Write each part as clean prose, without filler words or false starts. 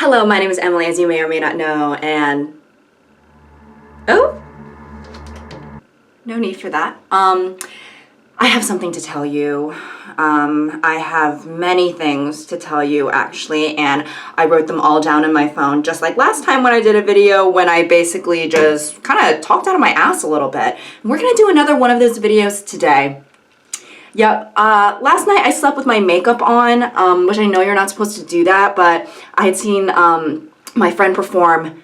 Hello, my name is Emily, as you may or may not know, and... Oh? No need for that. I have something to tell you. I have many things to tell you, actually, and I wrote them all down in my phone, just like last time when I did a video when I basically just kind of talked out of my ass a little bit. And we're gonna do another one of those videos today. Yep, last night I slept with my makeup on, which I know you're not supposed to do that, but I had seen my friend perform.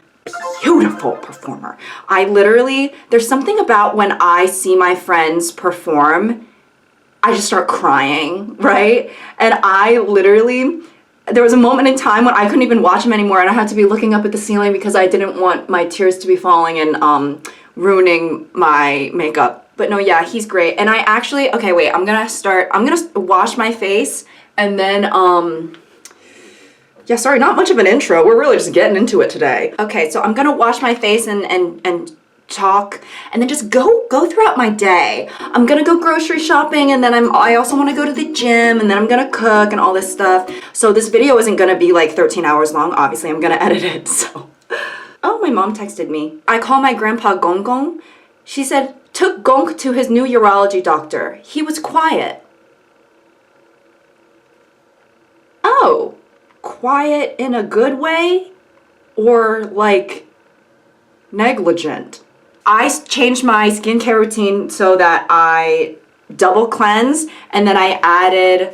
Beautiful performer. I literally, there's something about when I see my friends perform, I just start crying, right? And I literally, there was a moment in time when I couldn't even watch him anymore and I had to be looking up at the ceiling because I didn't want my tears to be falling and ruining my makeup. But no, yeah, he's great. And I actually, okay, wait, I'm gonna wash my face and then, yeah, sorry, not much of an intro. We're really just getting into it today. Okay, so I'm gonna wash my face and talk and then just go throughout my day. I'm gonna go grocery shopping and then I also wanna go to the gym and then I'm gonna cook and all this stuff. So this video isn't gonna be like 13 hours long. Obviously, I'm gonna edit it, so. Oh, my mom texted me. I call my grandpa Gong Gong. She said, took Gong to his new urology doctor. He was quiet. Oh. Quiet in a good way or like negligent? I changed my skincare routine so that I double cleanse and then I added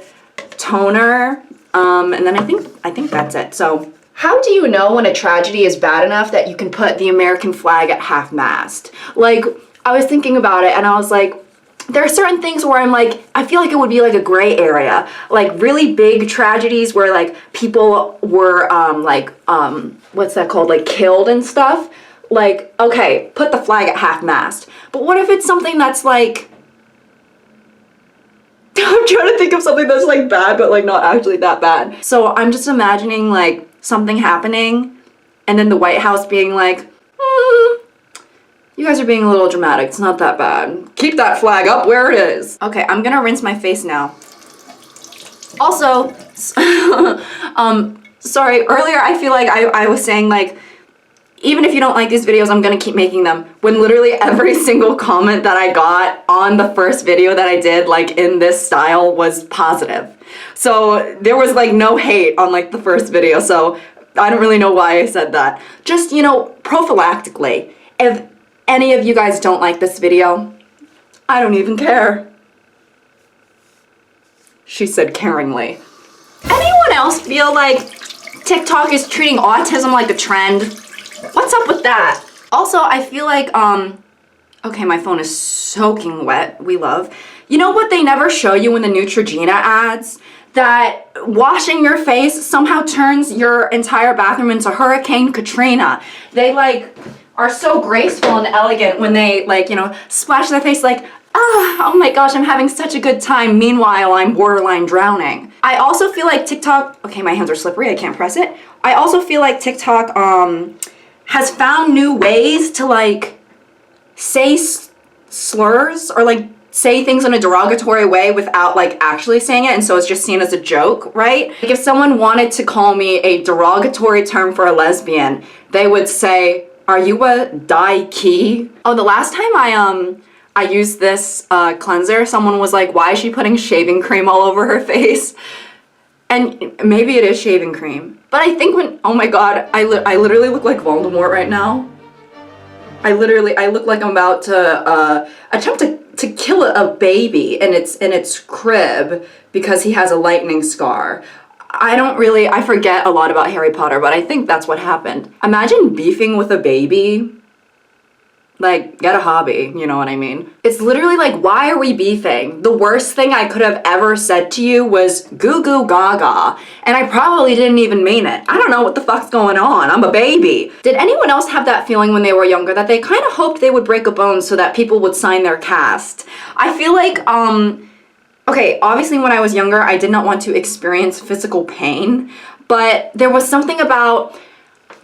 toner and then I think that's it. So how do you know when a tragedy is bad enough that you can put the American flag at half-mast? Like, I was thinking about it and I was like, there are certain things where I'm like, I feel like it would be like a gray area. Like really big tragedies where like people were what's that called? Like killed and stuff. Like, okay, put the flag at half-mast. But what if it's something that's like, I'm trying to think of something that's like bad, but like not actually that bad. So I'm just imagining like something happening and then the White House being like, you guys are being a little dramatic. It's not that bad. Keep that flag up where it is. Okay, I'm gonna rinse my face now. Also, sorry, earlier I feel like I was saying like, even if you don't like these videos, I'm gonna keep making them. When literally every single comment that I got on the first video that I did, like in this style, was positive. So there was like no hate on like the first video, so I don't really know why I said that. Just, you know, prophylactically, if any of you guys don't like this video, I don't even care. She said caringly. Anyone else feel like TikTok is treating autism like a trend? What's up with that? Also, I feel like, okay, my phone is soaking wet, we love. You know what they never show you in the Neutrogena ads? That washing your face somehow turns your entire bathroom into Hurricane Katrina. They like are so graceful and elegant when they like, you know, splash their face like, oh my gosh, I'm having such a good time. Meanwhile, I'm borderline drowning. I also feel like TikTok, okay, my hands are slippery, I can't press it. I also feel like TikTok has found new ways to like say slurs or like say things in a derogatory way without like actually saying it, and so it's just seen as a joke, right? Like if someone wanted to call me a derogatory term for a lesbian, they would say, are you a dyke? Oh, the last time I used this cleanser, someone was like, why is she putting shaving cream all over her face? And maybe it is shaving cream. But I think when, oh my god, I literally look like Voldemort right now. I look like I'm about to attempt to kill a baby in its crib because he has a lightning scar. I forget a lot about Harry Potter, but I think that's what happened. Imagine beefing with a baby. Like, get a hobby, you know what I mean? It's literally like, why are we beefing? The worst thing I could have ever said to you was goo goo gaga, and I probably didn't even mean it. I don't know what the fuck's going on. I'm a baby. Did anyone else have that feeling when they were younger that they kind of hoped they would break a bone so that people would sign their cast? I feel like, okay, obviously when I was younger, I did not want to experience physical pain, but there was something about,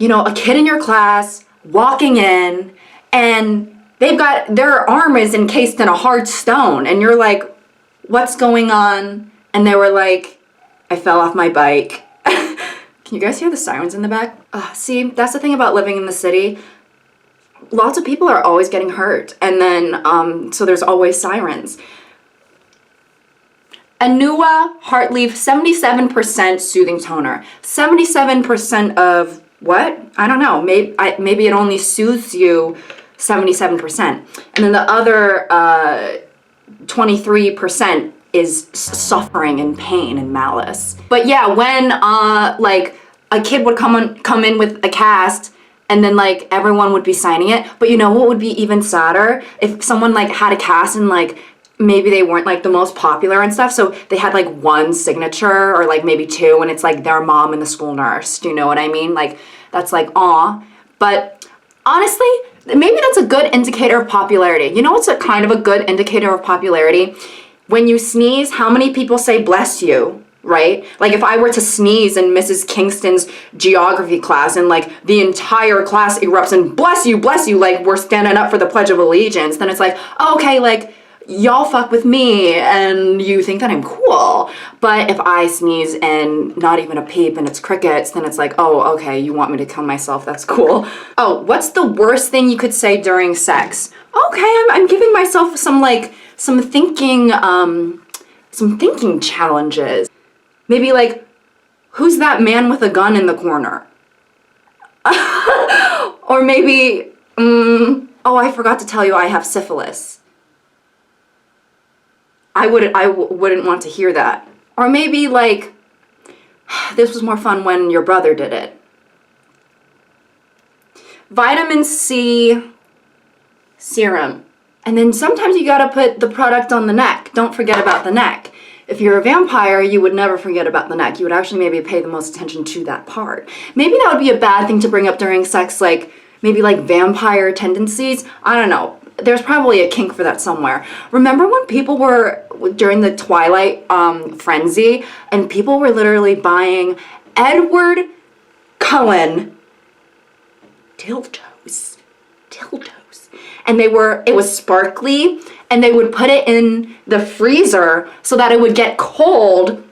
you know, a kid in your class walking in and they've got, their arm is encased in a hard stone and you're like, what's going on? And they were like, I fell off my bike. Can You guys hear the sirens in the back? See, that's the thing about living in the city. Lots of people are always getting hurt, and then, so there's always sirens. Anua Heartleaf 77% soothing toner. 77% of what? I don't know. Maybe it only soothes you 77%. And then the other 23% is suffering and pain and malice. But yeah, when like a kid would come in with a cast, and then like everyone would be signing it. But you know what would be even sadder? If someone like had a cast and like maybe they weren't like the most popular and stuff, so they had like one signature or like maybe two, and it's like their mom and the school nurse. Do you know what I mean? Like that's like aw. But honestly, maybe that's a good indicator of popularity. You know what's a kind of a good indicator of popularity? When you sneeze, how many people say bless you, right? Like if I were to sneeze in Mrs. Kingston's geography class and like the entire class erupts and bless you, like we're standing up for the Pledge of Allegiance, then it's like, oh, okay, like y'all fuck with me and you think that I'm cool. But if I sneeze and not even a peep and it's crickets, then it's like, oh, okay, you want me to kill myself, that's cool. Oh, what's the worst thing you could say during sex? Okay, I'm giving myself some thinking challenges. Maybe like, who's that man with a gun in the corner? Or maybe, oh, I forgot to tell you I have syphilis. I wouldn't want to hear that. Or maybe like, this was more fun when your brother did it. Vitamin C serum. And then sometimes you gotta put the product on the neck. Don't forget about the neck. If you're a vampire, you would never forget about the neck. You would actually maybe pay the most attention to that part. Maybe that would be a bad thing to bring up during sex, like maybe like vampire tendencies. I don't know. There's probably a kink for that somewhere. Remember when people were, during the Twilight frenzy, and people were literally buying Edward Cullen dildos. And it was sparkly, and they would put it in the freezer so that it would get cold,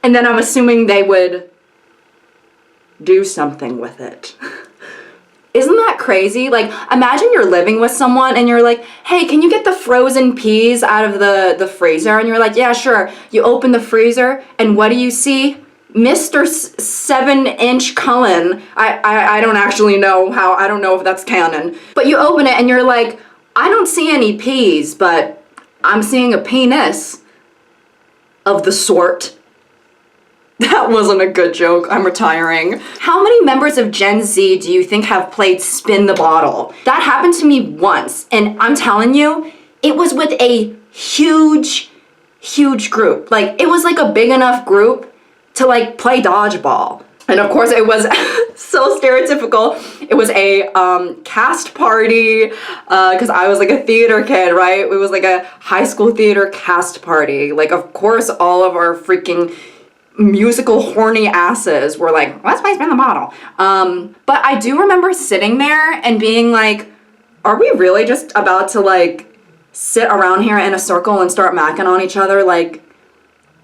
and then I'm assuming they would do something with it. Isn't that crazy? Like, imagine you're living with someone and you're like, hey, can you get the frozen peas out of the freezer? And you're like, yeah, sure. You open the freezer, and what do you see? Mr. 7-inch Cullen. I don't actually know I don't know if that's canon. But you open it and you're like, I don't see any peas, but I'm seeing a penis of the sort. That wasn't a good joke. I'm retiring. How many members of Gen Z do you think have played Spin the Bottle? That happened to me once, and I'm telling you, it was with a huge group. Like, it was like a big enough group to like play dodgeball. And of course it was so stereotypical. It was a cast party, because I was like a theater kid, right? It was like a high school theater cast party. Like, of course, all of our freaking musical horny asses were like, let's play Spin the Bottle. But I do remember sitting there and being like, are we really just about to like sit around here in a circle and start macking on each other? Like,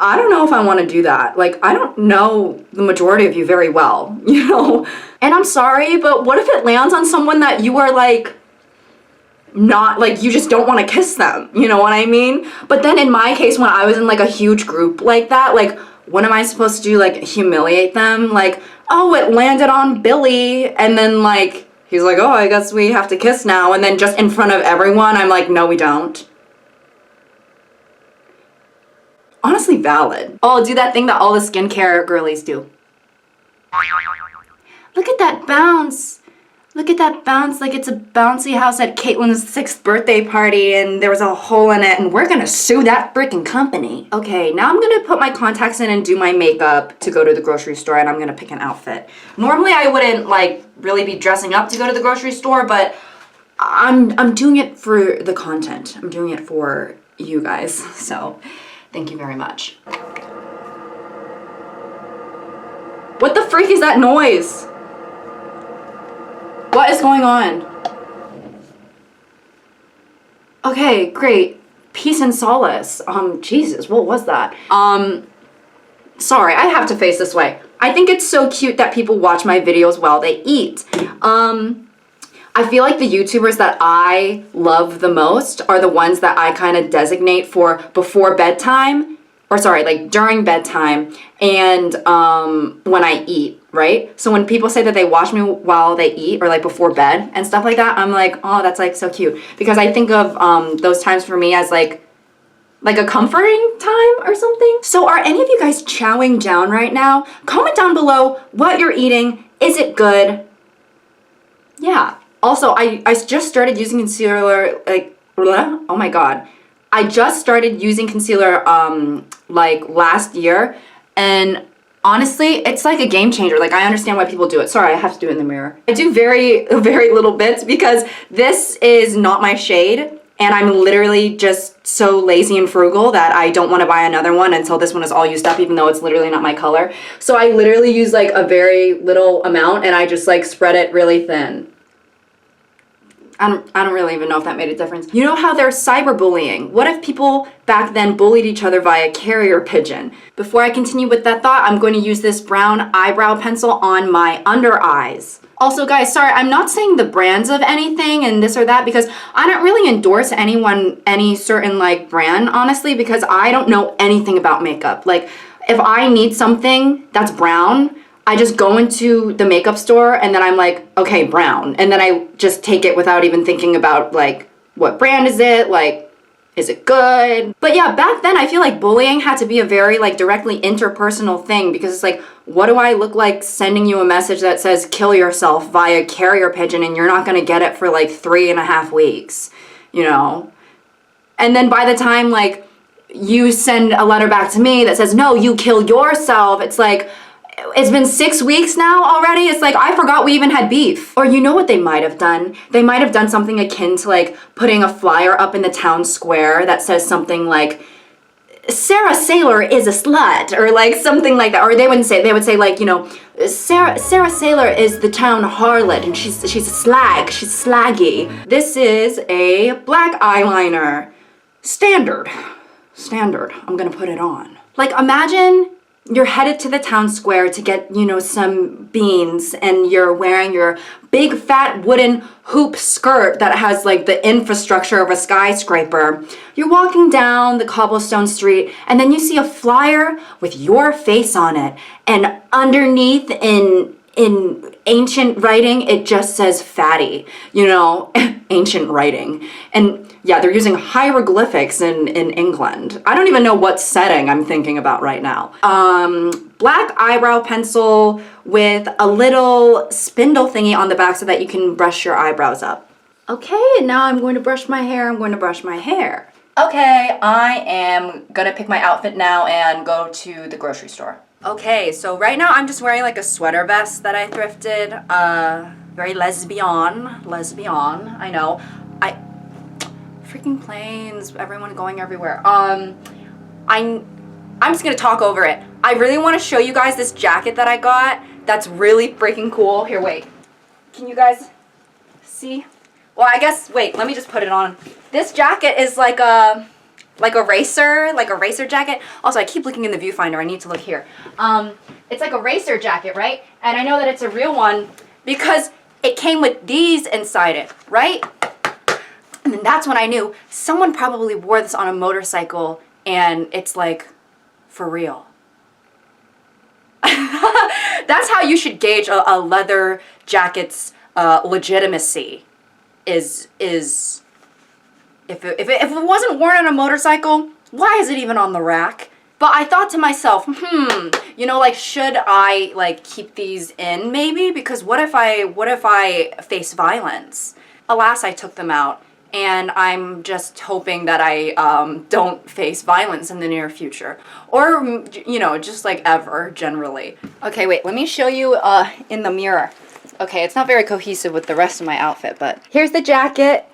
I don't know if I want to do that. Like, I don't know the majority of you very well, you know? And I'm sorry, but what if it lands on someone that you are like, not, like, you just don't want to kiss them, you know what I mean? But then in my case, when I was in like a huge group like that, like, what am I supposed to do? Like, humiliate them? Like, oh, it landed on Billy, and then like, he's like, oh, I guess we have to kiss now, and then just in front of everyone, I'm like, no, we don't. Honestly valid. Oh, do that thing that all the skincare girlies do. Look at that bounce. Look at that bounce like it's a bouncy house at Caitlin's 6th birthday party and there was a hole in it and we're gonna sue that freaking company. Okay, now I'm gonna put my contacts in and do my makeup to go to the grocery store and I'm gonna pick an outfit. Normally I wouldn't like really be dressing up to go to the grocery store, but I'm doing it for the content. I'm doing it for you guys, so thank you very much. What the freak is that noise? What is going on? Okay, great. Peace and solace. Jesus, what was that? Sorry, I have to face this way. I think it's so cute that people watch my videos while they eat. I feel like the YouTubers that I love the most are the ones that I kind of designate for before bedtime, or sorry, like during bedtime and when I eat, right? So when people say that they watch me while they eat or like before bed and stuff like that, I'm like, oh, that's like so cute. Because I think of those times for me as like a comforting time or something. So are any of you guys chowing down right now? Comment down below what you're eating. Is it good? Yeah. Also, I just started using concealer, like, oh my god. I just started using concealer, like, last year, and honestly, it's like a game changer. Like, I understand why people do it. Sorry, I have to do it in the mirror. I do very, very little bits because this is not my shade, and I'm literally just so lazy and frugal that I don't want to buy another one until this one is all used up, even though it's literally not my color. So I literally use, like, a very little amount, and I just, like, spread it really thin. I don't really even know if that made a difference. You know how there's cyberbullying? What if people back then bullied each other via carrier pigeon? Before I continue with that thought, I'm going to use this brown eyebrow pencil on my under eyes. Also, guys, sorry, I'm not saying the brands of anything and this or that because I don't really endorse any certain like brand, honestly, because I don't know anything about makeup. Like, if I need something that's brown, I just go into the makeup store and then I'm like, okay, brown. And then I just take it without even thinking about like, what brand is it? Like, is it good? But yeah, back then I feel like bullying had to be a very like directly interpersonal thing because it's like, what do I look like sending you a message that says kill yourself via carrier pigeon and you're not gonna get it for like 3.5 weeks, you know? And then by the time like you send a letter back to me that says, no, you kill yourself, it's like, it's been 6 weeks now already. It's like, I forgot we even had beef. Or you know what they might have done? They might have done something akin to like putting a flyer up in the town square that says something like, Sarah Sailor is a slut, or like something like that. Or they would say like, you know, Sarah Sailor is the town harlot and she's a slag, she's slaggy. This is a black eyeliner. Standard. I'm gonna put it on. Like, imagine you're headed to the town square to get, you know, some beans and you're wearing your big fat wooden hoop skirt that has like the infrastructure of a skyscraper. You're walking down the cobblestone street and then you see a flyer with your face on it, and underneath in ancient writing it just says fatty, you know. Ancient writing. And yeah, they're using hieroglyphics in England. I don't even know what setting I'm thinking about right now. Black eyebrow pencil with a little spindle thingy on the back so that you can brush your eyebrows up. Okay, and now I'm going to brush my hair. Okay, I am gonna pick my outfit now and go to the grocery store. Okay, so right now I'm just wearing like a sweater vest that I thrifted. Very lesbian, I know. Freaking planes, everyone going everywhere. I'm just gonna talk over it. I really wanna show you guys this jacket that I got that's really freaking cool. Here, wait. Can you guys see? Well, I guess, wait, let me just put it on. This jacket is like a racer jacket. Also, I keep looking in the viewfinder. I need to look here. It's like a racer jacket, right? And I know that it's a real one because it came with these inside it, right? And then that's when I knew someone probably wore this on a motorcycle and it's like, for real. That's how you should gauge a leather jacket's legitimacy. Is if it wasn't worn on a motorcycle, why is it even on the rack? But I thought to myself, you know, like, should I like keep these in maybe? Because what if I face violence? Alas, I took them out, and I'm just hoping that I don't face violence in the near future, or you know, just like ever generally. Okay, wait, let me show you in the mirror. Okay, it's not very cohesive with the rest of my outfit, but here's the jacket.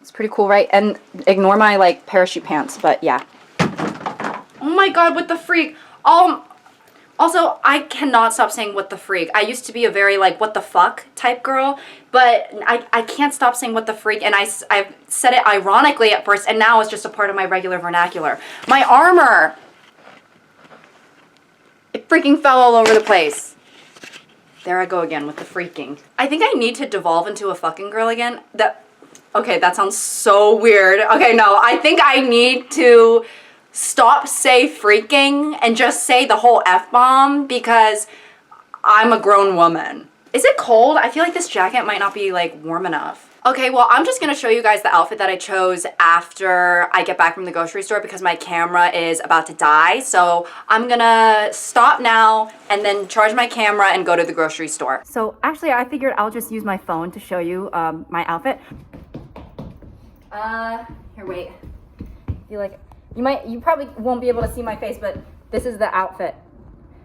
It's pretty cool, right? And ignore my like parachute pants, but yeah. Oh my god, what the freak? Also, I cannot stop saying what the freak. I used to be a very like what the fuck type girl, but I can't stop saying what the freak, and I said it ironically at first, and now it's just a part of my regular vernacular. My armor! It freaking fell all over the place. There I go again with the freaking. I think I need to devolve into a fucking girl again. Okay, that sounds so weird. Okay, no, I think I need to stop say freaking and just say the whole F-bomb because I'm a grown woman. Is it cold? I feel like this jacket might not be like warm enough. Okay, well, I'm just gonna show you guys the outfit that I chose after I get back from the grocery store because my camera is about to die. So I'm gonna stop now and then charge my camera and go to the grocery store. So actually, I figured I'll just use my phone to show you my outfit. Here, wait. You probably won't be able to see my face, but this is the outfit.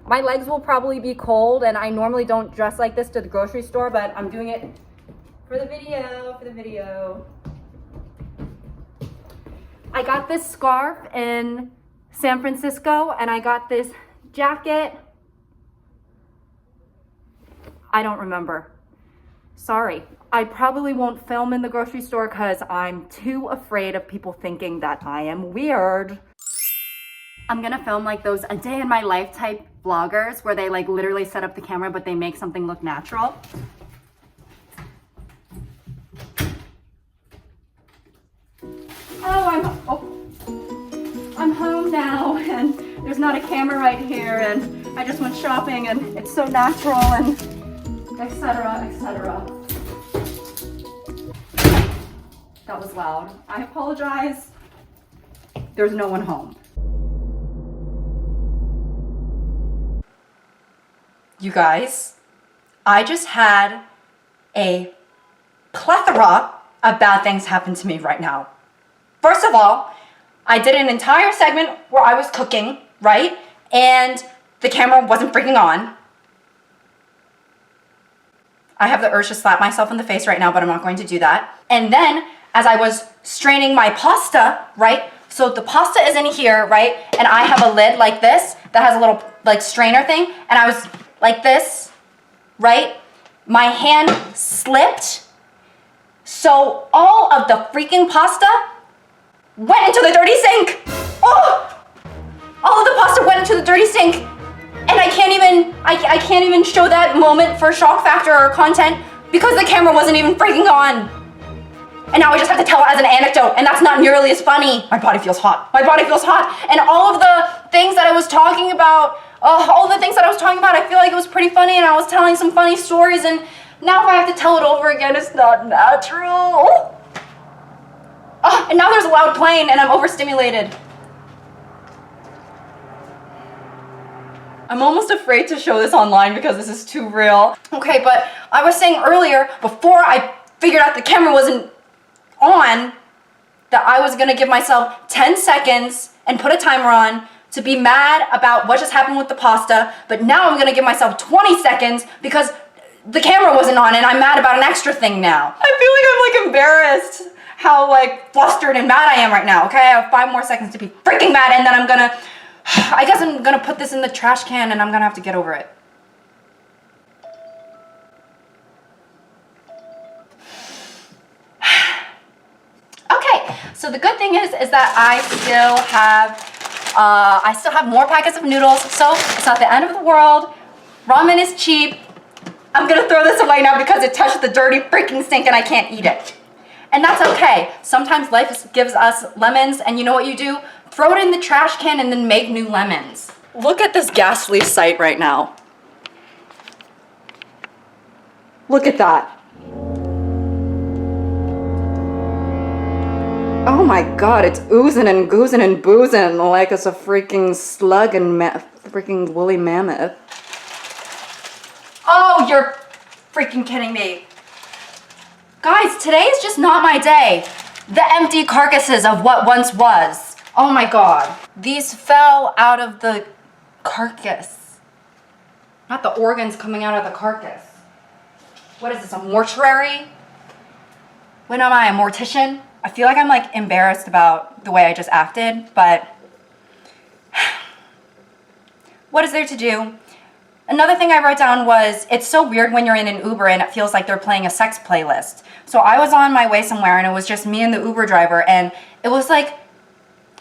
My legs will probably be cold, and I normally don't dress like this to the grocery store, but I'm doing it for the video. I got this scarf in San Francisco, and I got this jacket. I don't remember. Sorry. I probably won't film in the grocery store because I'm too afraid of people thinking that I am weird. I'm gonna film like those a day in my life type vloggers where they like literally set up the camera but they make something look natural. I'm home now and there's not a camera right here and I just went shopping and it's so natural and etc. etc. That was loud. I apologize. There's no one home. You guys, I just had a plethora of bad things happen to me right now. First of all, I did an entire segment where I was cooking, right? And the camera wasn't freaking on. I have the urge to slap myself in the face right now, but I'm not going to do that. And then, as I was straining my pasta, right? So the pasta is in here, right? And I have a lid like this that has a little like strainer thing. And I was like this, right? My hand slipped. So all of the freaking pasta went into the dirty sink. Oh! All of the pasta went into the dirty sink. And I can't even show that moment for shock factor or content because the camera wasn't even freaking on. And now I just have to tell it as an anecdote, and that's not nearly as funny. My body feels hot. My body feels hot. And all of the things that I was talking about, I feel like it was pretty funny, and I was telling some funny stories, and now if I have to tell it over again, it's not natural. And now there's a loud plane, and I'm overstimulated. I'm almost afraid to show this online because this is too real. Okay, but I was saying earlier, before I figured out the camera wasn't on, that I was gonna give myself 10 seconds and put a timer on to be mad about what just happened with the pasta, but now I'm gonna give myself 20 seconds because the camera wasn't on and I'm mad about an extra thing now. I feel like I'm like embarrassed how like flustered and mad I am right now, okay? I have 5 more seconds to be freaking mad and then I guess I'm gonna put this in the trash can and I'm gonna have to get over it. So the good thing is that I still have more packets of noodles, so it's not the end of the world. Ramen is cheap. I'm gonna throw this away now because it touched the dirty freaking sink and I can't eat it. And that's okay. Sometimes life gives us lemons and you know what you do? Throw it in the trash can and then make new lemons. Look at this ghastly sight right now. Look at that. Oh my god, it's oozing and goozing and boozing like it's a freaking slug and freaking woolly mammoth. Oh, you're freaking kidding me. Guys, today is just not my day. The empty carcasses of what once was. Oh my god. These fell out of the carcass. Not the organs coming out of the carcass. What is this, a mortuary? When am I, a mortician? I feel like I'm like embarrassed about the way I just acted, but what is there to do? Another thing I wrote down was, it's so weird when you're in an Uber and it feels like they're playing a sex playlist. So I was on my way somewhere and it was just me and the Uber driver and it was like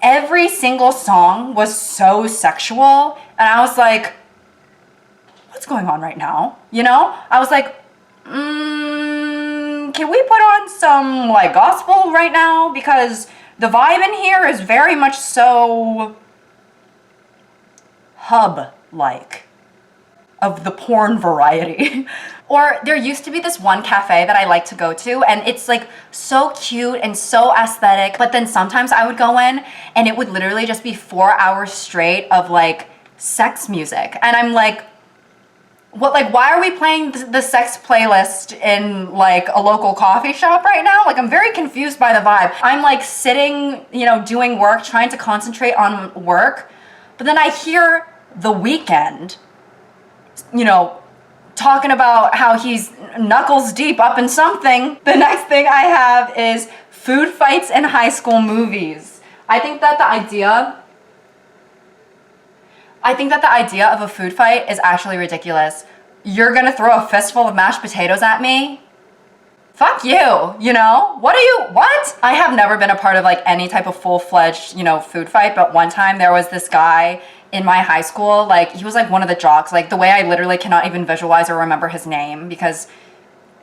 every single song was so sexual and I was like, what what's going on right now? You know? I was like, can we put on some like gospel right now? Because the vibe in here is very much so hub-like of the porn variety. Or there used to be this one cafe that I like to go to, and it's like so cute and so aesthetic, but then sometimes I would go in and it would literally just be 4 hours straight of like sex music. And I'm like, what, like, why are we playing the sex playlist in like a local coffee shop right now? Like, I'm very confused by the vibe. I'm like sitting, you know, doing work, trying to concentrate on work, but then I hear The Weeknd, you know, talking about how he's knuckles deep up in something. The next thing I have is food fights in high school movies. I think that the idea of a food fight is actually ridiculous. You're gonna throw a fistful of mashed potatoes at me? Fuck you, you know? What? I have never been a part of like any type of full-fledged, you know, food fight, but one time there was this guy in my high school, like he was like one of the jocks, like the way I literally cannot even visualize or remember his name, because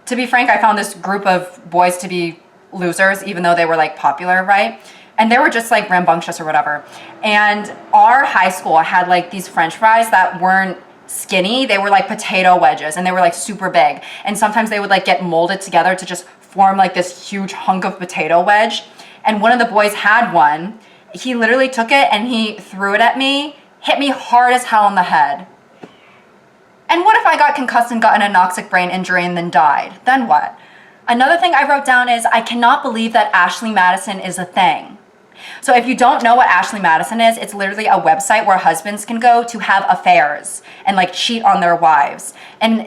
to be frank, I found this group of boys to be losers, even though they were like popular, right? And they were just like rambunctious or whatever. And our high school had like these French fries that weren't skinny, they were like potato wedges, and they were like super big. And sometimes they would like get molded together to just form like this huge hunk of potato wedge. And one of the boys had one. He literally took it and he threw it at me, hit me hard as hell in the head. And what if I got concussed and got an anoxic brain injury and then died? Then what? Another thing I wrote down is, I cannot believe that Ashley Madison is a thing. So if you don't know what Ashley Madison is, it's literally a website where husbands can go to have affairs and like cheat on their wives. And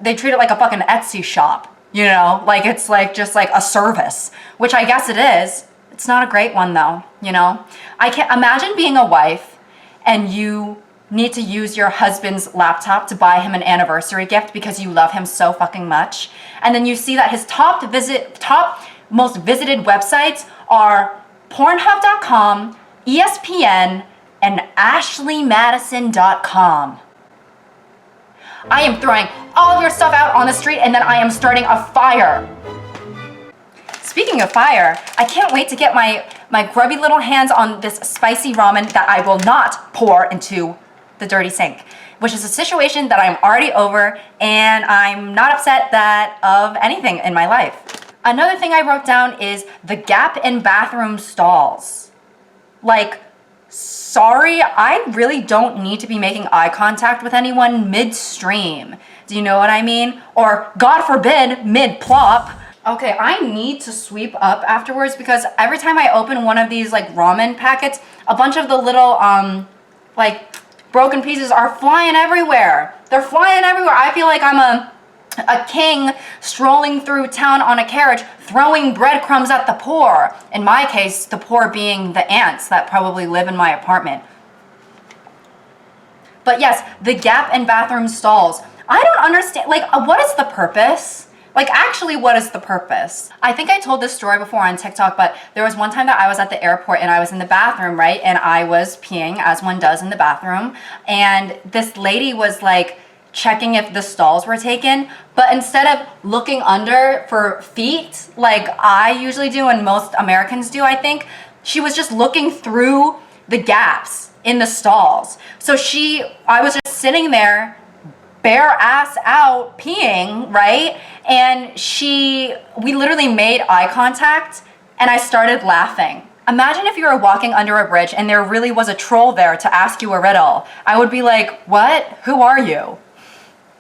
they treat it like a fucking Etsy shop, you know? Like it's like just like a service, which I guess it is. It's not a great one though, you know? I can't imagine being a wife and you need to use your husband's laptop to buy him an anniversary gift because you love him so fucking much. And then you see that his top most visited websites are Pornhub.com, ESPN, and AshleyMadison.com. I am throwing all of your stuff out on the street and then I am starting a fire. Speaking of fire, I can't wait to get my grubby little hands on this spicy ramen that I will not pour into the dirty sink, which is a situation that I'm already over, and I'm not upset of anything in my life. Another thing I wrote down is the gap in bathroom stalls. Like, sorry, I really don't need to be making eye contact with anyone midstream. Do you know what I mean? Or, God forbid, mid-plop. Okay, I need to sweep up afterwards because every time I open one of these like ramen packets, a bunch of the little like broken pieces are flying everywhere. They're flying everywhere. I feel like I'm a king strolling through town on a carriage, throwing breadcrumbs at the poor. In my case, the poor being the ants that probably live in my apartment. But yes, the gap in bathroom stalls. I don't understand, like, what is the purpose? Like, actually, what is the purpose? I think I told this story before on TikTok, but there was one time that I was at the airport and I was in the bathroom, right? And I was peeing, as one does in the bathroom. And this lady was like checking if the stalls were taken, but instead of looking under for feet, like I usually do and most Americans do, I think, she was just looking through the gaps in the stalls. So I was just sitting there, bare ass out peeing, right? And we literally made eye contact and I started laughing. Imagine if you were walking under a bridge and there really was a troll there to ask you a riddle. I would be like, what? Who are you?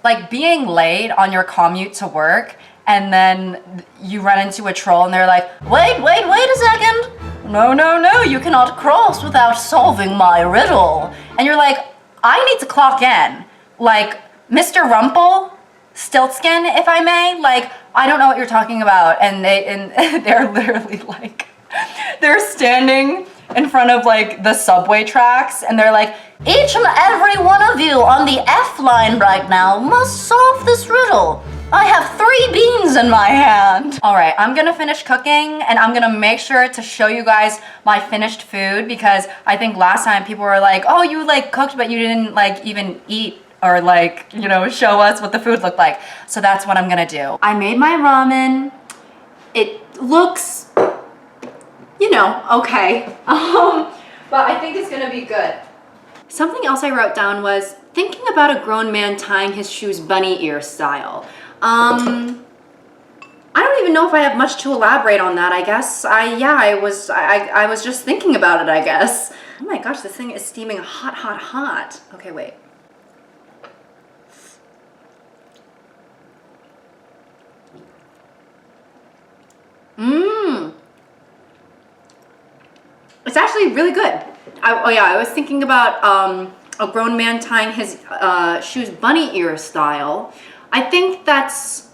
Like being late on your commute to work and then you run into a troll and they're like, wait a second. No, you cannot cross without solving my riddle. And you're like, I need to clock in. Like, Mr. Rumple, Stiltskin, if I may, like, I don't know what you're talking about. And they're literally like, they're standing in front of like the subway tracks and they're like, each and every one of you on the F line right now must solve this riddle. I have 3 beans in my hand. All right, I'm gonna finish cooking and I'm gonna make sure to show you guys my finished food because I think last time people were like, oh, you like cooked but you didn't like even eat or like, you know, show us what the food looked like. So that's what I'm gonna do. I made my ramen. It looks, you know, okay. But I think it's gonna be good. Something else I wrote down was thinking about a grown man tying his shoes bunny ear style. I don't even know if I have much to elaborate on that. I guess I was just thinking about it, I guess. Oh my gosh, this thing is steaming hot, hot, hot. Okay, wait. It's actually really good. I was thinking about a grown man tying his shoes bunny ear style. I think that's,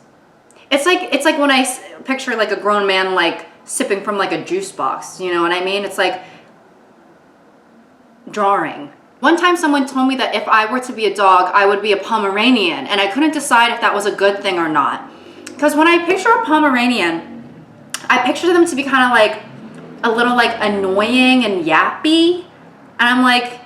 it's like when I picture like a grown man like sipping from like a juice box, you know what I mean? It's like drawing. One time someone told me that if I were to be a dog, I would be a Pomeranian, and I couldn't decide if that was a good thing or not. Because when I picture a Pomeranian, I picture them to be kind of like a little like annoying and yappy. And I'm like,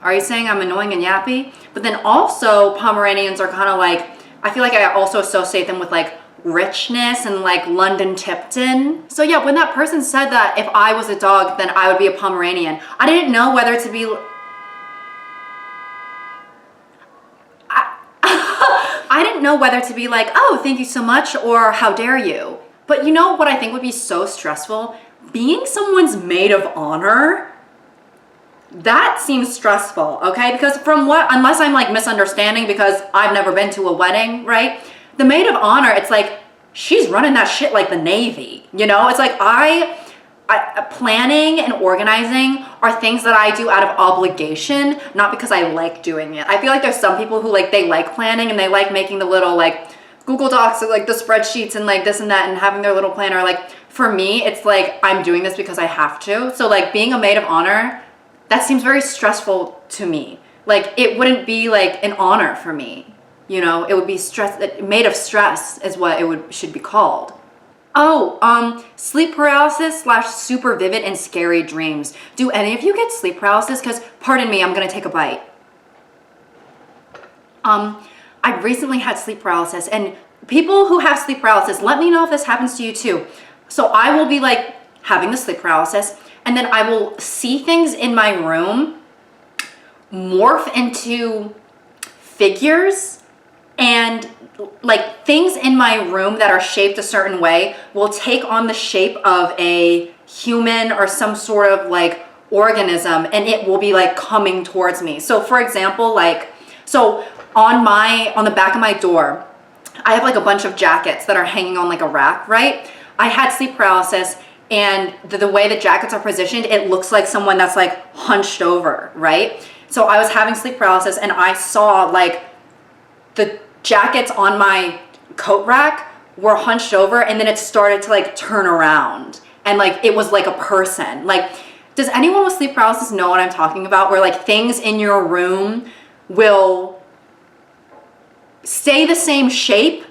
are you saying I'm annoying and yappy? But then also Pomeranians are kind of like, I feel like I also associate them with like richness and like London Tipton. So yeah, when that person said that if I was a dog, then I would be a Pomeranian, I didn't know whether to be, I didn't know whether to be like, oh, thank you so much, or how dare you. But you know what I think would be so stressful? Being someone's maid of honor. That seems stressful, okay? Because from what, unless I'm like misunderstanding because I've never been to a wedding, right? The maid of honor, it's like, she's running that shit like the Navy, you know? It's like planning and organizing are things that I do out of obligation, not because I like doing it. I feel like there's some people who like, they like planning and they like making the little like Google Docs or like the spreadsheets and like this and that and having their little planner. Like for me, it's like, I'm doing this because I have to. So like being a maid of honor, that seems very stressful to me. Like it wouldn't be like an honor for me. You know, it would be made of stress is what it should be called. Oh, sleep paralysis / super vivid and scary dreams. Do any of you get sleep paralysis? Because, pardon me, I'm gonna take a bite. I recently had sleep paralysis, and people who have sleep paralysis, let me know if this happens to you too. So I will be like having the sleep paralysis, and then I will see things in my room morph into figures, and like things in my room that are shaped a certain way will take on the shape of a human or some sort of like organism, and it will be like coming towards me. So for example, like, so on the back of my door, I have like a bunch of jackets that are hanging on like a rack, right? I had sleep paralysis, and the way the jackets are positioned, it looks like someone that's like hunched over, right? So I was having sleep paralysis, and I saw like the jackets on my coat rack were hunched over, and then it started to like turn around, and like it was like a person. Like, does anyone with sleep paralysis know what I'm talking about? Where like things in your room will stay the same shape,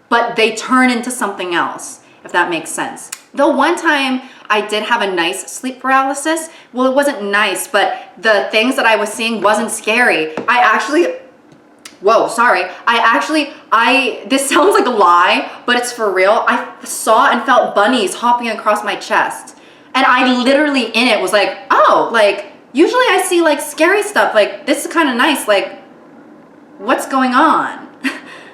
but they turn into something else, if that makes sense. The one time I did have a nice sleep paralysis, well, it wasn't nice, but the things that I was seeing wasn't scary. Whoa, sorry. This sounds like a lie, but it's for real. I saw and felt bunnies hopping across my chest. And I literally in it was like, oh, like, usually I see like scary stuff. Like, this is kind of nice. Like, what's going on?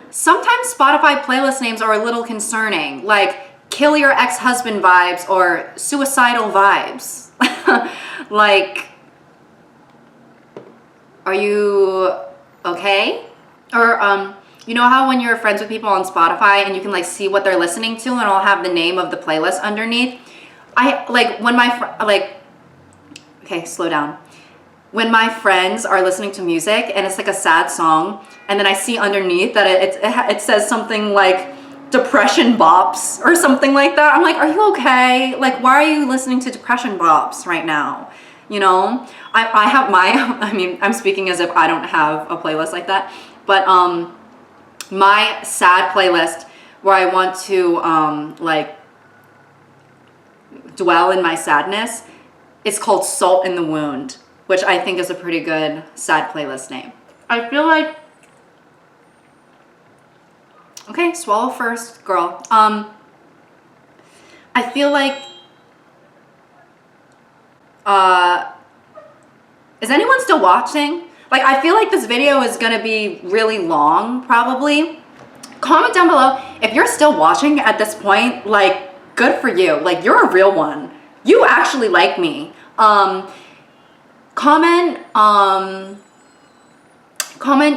Sometimes Spotify playlist names are a little concerning, like kill your ex-husband vibes or suicidal vibes. Like, are you okay? Or, you know how when you're friends with people on Spotify and you can like see what they're listening to and it'll have the name of the playlist underneath? Okay, slow down. When my friends are listening to music and it's like a sad song, and then I see underneath that it says something like depression bops or something like that, I'm like, are you okay? Like, why are you listening to depression bops right now? You know, I have I'm speaking as if I don't have a playlist like that, but my sad playlist where I want to like dwell in my sadness, it's called Salt in the Wound, which I think is a pretty good sad playlist name. I feel like Okay, swallow first, girl. I feel like, is anyone still watching? Like, I feel like this video is gonna be really long, probably. Comment down below if you're still watching at this point. Like, good for you. Like, you're a real one. You actually like me. Comment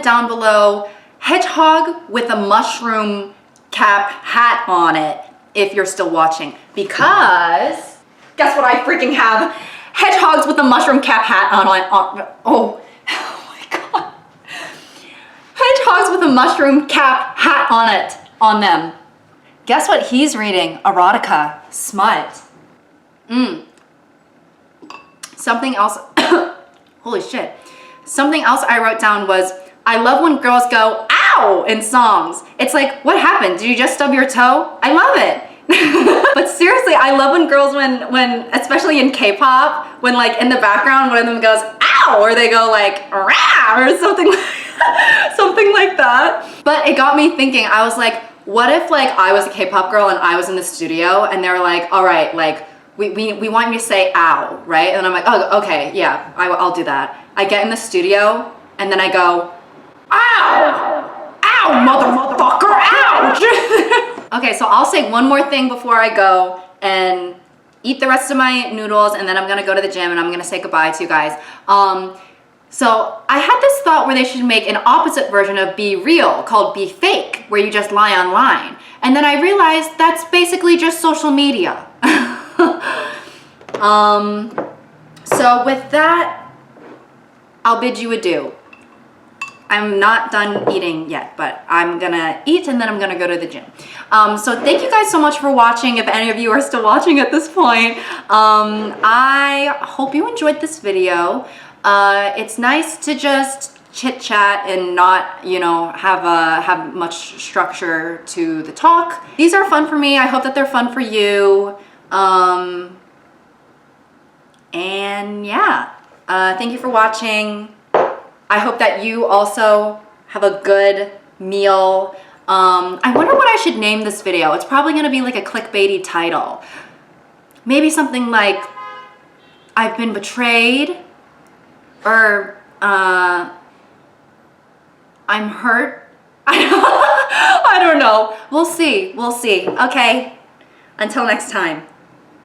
down below, hedgehog with a mushroom cap hat on it, if you're still watching. Because, guess what I freaking have? Hedgehogs with a mushroom cap hat on oh my god. Hedgehogs with a mushroom cap hat on them. Guess what he's reading? Erotica. Smut. Something else, holy shit. Something else I wrote down was, I love when girls go, ow, in songs. It's like, what happened? Did you just stub your toe? I love it. But seriously, I love when girls, when especially in K-pop, when like in the background, one of them goes, ow, or they go like, rah, or something like that. But it got me thinking, I was like, what if like I was a K-pop girl and I was in the studio and they were like, all right, like, we want you to say ow, right? And I'm like, oh, okay, yeah, I'll do that. I get in the studio and then I go, ow, ow, motherfucker, ouch. Okay, so I'll say one more thing before I go and eat the rest of my noodles, and then I'm gonna go to the gym and I'm gonna say goodbye to you guys. So I had this thought where they should make an opposite version of Be Real called Be Fake, where you just lie online. And then I realized that's basically just social media. So with that, I'll bid you adieu. I'm not done eating yet, but I'm gonna eat and then I'm gonna go to the gym. So thank you guys so much for watching, if any of you are still watching at this point. I hope you enjoyed this video. It's nice to just chit chat and not, you know, have much structure to the talk. These are fun for me. I hope that they're fun for you. And yeah, thank you for watching. I hope that you also have a good meal. I wonder what I should name this video. It's probably gonna be like a clickbaity title. Maybe something like, I've been betrayed, or I'm hurt. I don't know. We'll see. Okay. Until next time.